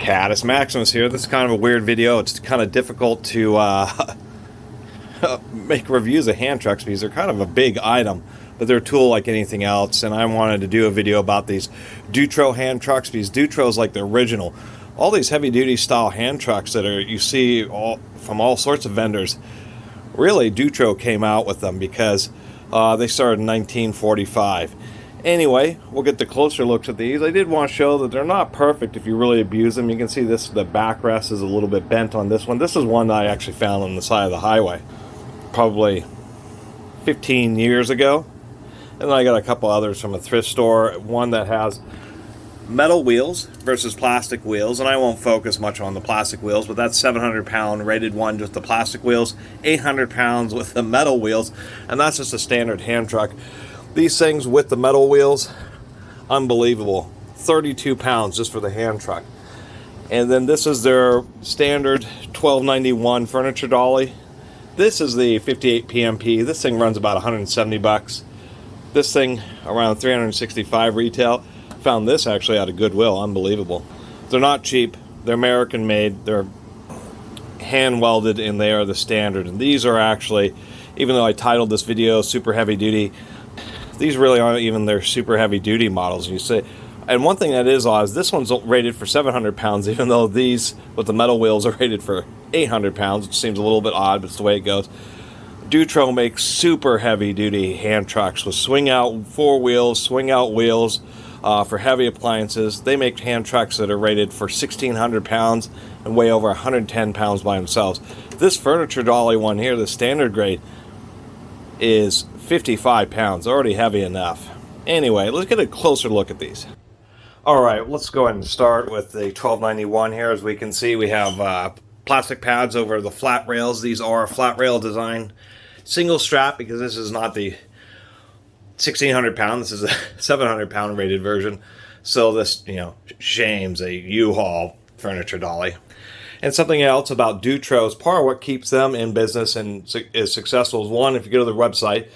Catus, Maximus here. This is kind of a weird video. It's kind of difficult to make reviews of hand trucks because they're kind of a big item, but they're a tool like anything else. And I wanted to do a video about these Dutro hand trucks because Dutro is like the original. All these heavy-duty style hand trucks that you see from all sorts of vendors, really Dutro came out with them because they started in 1945. Anyway, we'll get the closer looks at these. I did want to show that they're not perfect if you really abuse them. You can see this, the backrest is a little bit bent on this one. This is one that I actually found on the side of the highway probably 15 years ago. And then I got a couple others from a thrift store. One that has metal wheels versus plastic wheels, and I won't focus much on the plastic wheels, but that's 700-pound rated one, just the plastic wheels, 800 pounds with the metal wheels, and that's just a standard hand truck. These things with the metal wheels, unbelievable. 32 pounds just for the hand truck. And then this is their standard 1291 Furniture Dolly. This is the 58 PMP. This thing runs about 170 bucks. This thing around 365 retail. Found this actually out of Goodwill. Unbelievable. They're not cheap. They're American made. They're hand welded, and they are the standard. And these are actually, even though I titled this video super heavy duty, these really aren't even their super heavy duty models. You say, and one thing that is odd is this one's rated for 700 pounds, even though these with the metal wheels are rated for 800 pounds, which seems a little bit odd, but it's the way it goes. Dutro makes super heavy duty hand trucks with swing out four wheels, swing out wheels for heavy appliances. They make hand trucks that are rated for 1,600 pounds and weigh over 110 pounds by themselves. This Furniture Dolly one here, the standard grade, is 55 pounds, already heavy enough. Anyway, let's get a closer look at these. Alright, let's go ahead and start with the 1291 here. As we can see, we have plastic pads over the flat rails. These are flat rail design, single strap, because this is not the 1,600 pound, this is a 700 pound rated version. So this, shames a U-Haul Furniture Dolly. And something else about Dutro is part of what keeps them in business and is successful is, one, if you go to their website,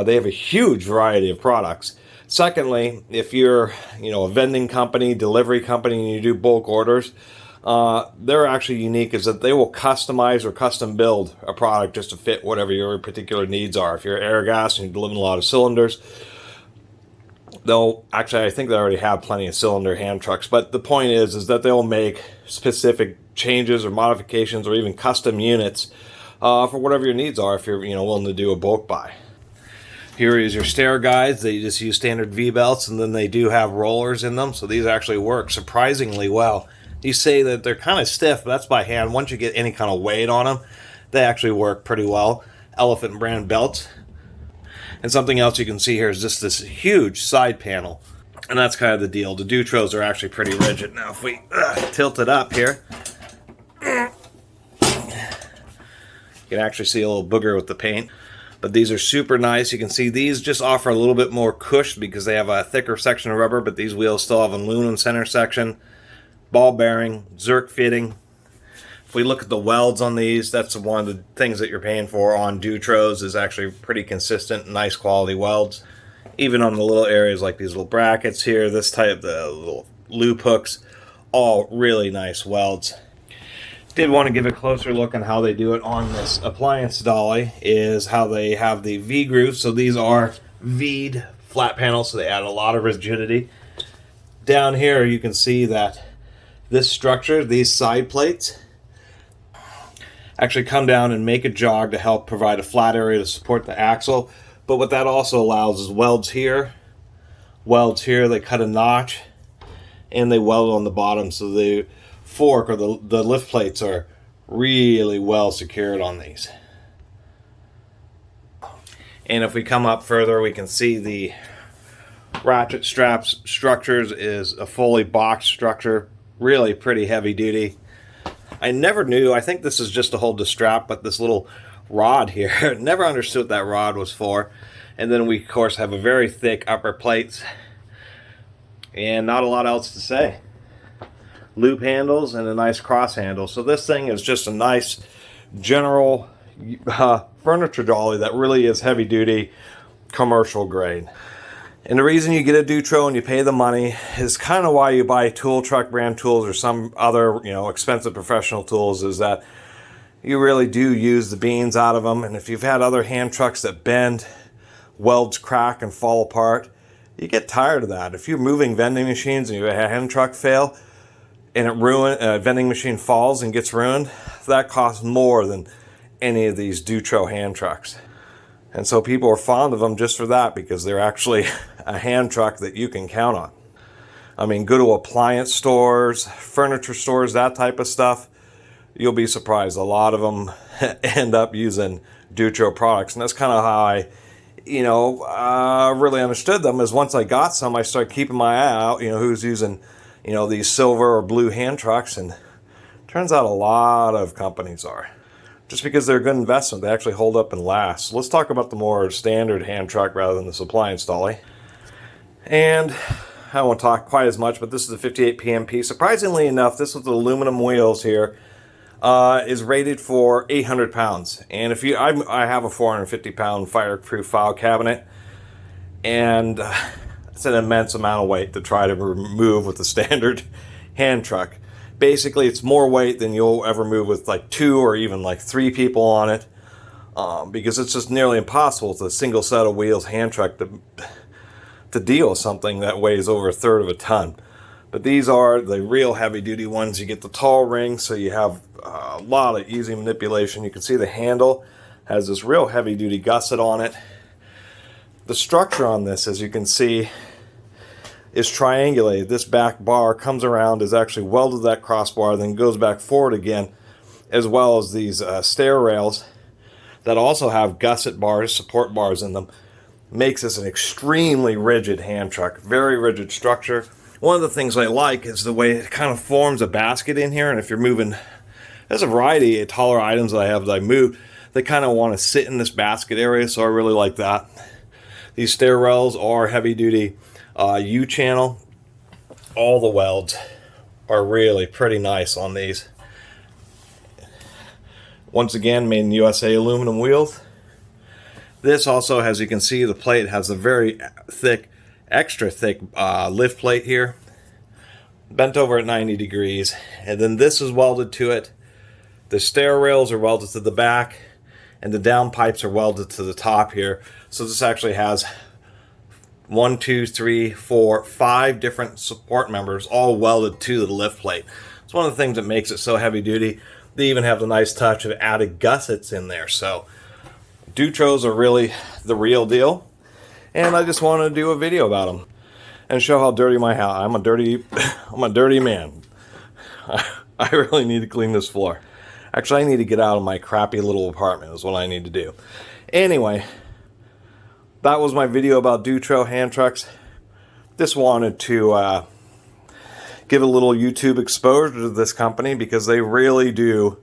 they have a huge variety of products. Secondly, if you're a vending company, delivery company, and you do bulk orders, they're actually unique is that they will customize or custom build a product just to fit whatever your particular needs are. If you're air gas and you're delivering a lot of cylinders, they'll actually, I think they already have plenty of cylinder hand trucks, but the point is that they'll make specific changes or modifications or even custom units for whatever your needs are if you're willing to do a bulk buy. Here is your Stair Guides. They just use standard V-belts, and then they do have rollers in them, so these actually work surprisingly well. You say that they're kind of stiff, but that's by hand. Once you get any kind of weight on them, they actually work pretty well. Elephant brand belts. And something else you can see here is just this huge side panel. And that's kind of the deal. The Dutros are actually pretty rigid. Now if we tilt it up here, you can actually see a little booger with the paint. But these are super nice. You can see these just offer a little bit more cush because they have a thicker section of rubber, but these wheels still have an aluminum center section. Ball bearing, Zerk fitting. If we look at the welds on these, that's one of the things that you're paying for on Dutros is actually pretty consistent, nice quality welds. Even on the little areas like these little brackets here, this type, the little loop hooks, all really nice welds. Did want to give a closer look on how they do it on this appliance dolly is how they have the V grooves. So these are V'd flat panels, so they add a lot of rigidity. Down here you can see that this structure, these side plates, actually come down and make a jog to help provide a flat area to support the axle. But what that also allows is welds here, they cut a notch, and they weld on the bottom. So the fork or the lift plates are really well secured on these. And if we come up further, we can see the Ratchet Straps structures is a fully boxed structure. Really pretty heavy duty. I never knew, I think this is just to hold the strap, but this little rod here, never understood what that rod was for. And then we of course have a very thick upper plates and not a lot else to say. Loop handles and a nice cross handle. So this thing is just a nice general Furniture Dolly that really is heavy duty commercial grade. And the reason you get a Dutro and you pay the money is kind of why you buy tool truck brand tools or some other, expensive professional tools, is that you really do use the beans out of them. And if you've had other hand trucks that bend, welds crack and fall apart, you get tired of that. If you're moving vending machines and you have a hand truck fail and a vending machine falls and gets ruined, that costs more than any of these Dutro hand trucks. And so people are fond of them just for that, because they're actually a hand truck that you can count on. I mean, go to appliance stores, furniture stores, that type of stuff. You'll be surprised. A lot of them end up using Dutro products. And that's kind of how I, really understood them, is once I got some, I started keeping my eye out, who's using, these silver or blue hand trucks. And turns out a lot of companies are. Just because they're a good investment, they actually hold up and last. So let's talk about the more standard hand truck rather than this appliance dolly. And I won't talk quite as much, but this is a 58 PMP. Surprisingly enough, this with the aluminum wheels here is rated for 800 pounds. And if I have a 450 pound fireproof file cabinet, and it's an immense amount of weight to try to remove with the standard hand truck. Basically, it's more weight than you'll ever move with like 2 or even like 3 people on it, because it's just nearly impossible with a single set of wheels hand truck to deal with something that weighs over 1/3 of a ton. But these are the real heavy duty ones. You get the tall ring, so you have a lot of easy manipulation. You can see the handle has this real heavy duty gusset on it. The structure on this, as you can see, is triangulated. This back bar comes around, is actually welded to that crossbar, then goes back forward again, as well as these stair rails that also have gusset bars, support bars in them. Makes this an extremely rigid hand truck, very rigid structure. One of the things I like is the way it kind of forms a basket in here, and if you're moving, there's a variety of taller items that I have that I move, they kind of want to sit in this basket area, so I really like that. These stair rails are heavy duty U-channel. All the welds are really pretty nice on these. Once again, made in USA aluminum wheels. This also, as you can see, the plate has a very thick, extra thick lift plate here, bent over at 90 degrees, and then this is welded to it. The stair rails are welded to the back, and the down pipes are welded to the top here. So this actually has 1, 2, 3, 4, 5 different support members all welded to the lift plate. It's one of the things that makes it so heavy duty. They even have the nice touch of added gussets in there. So Dutros are really the real deal. And I just wanted to do a video about them and show how dirty my house. I'm a dirty man. I really need to clean this floor. Actually, I need to get out of my crappy little apartment is what I need to do. Anyway, that was my video about Dutro hand trucks. Just wanted to give a little YouTube exposure to this company, because they really do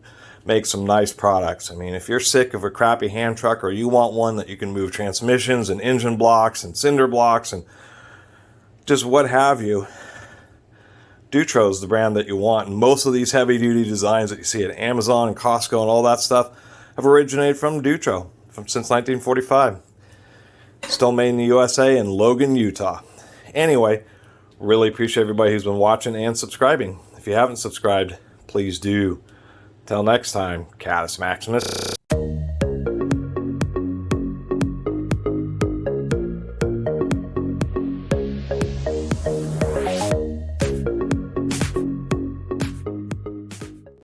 make some nice products. I mean, if you're sick of a crappy hand truck, or you want one that you can move transmissions and engine blocks and cinder blocks and just what have you, Dutro is the brand that you want. And most of these heavy duty designs that you see at Amazon and Costco and all that stuff have originated from Dutro since 1945. Still made in the USA in Logan, Utah. Anyway, really appreciate everybody who's been watching and subscribing. If you haven't subscribed, please do. Till next time, Catus Maximus.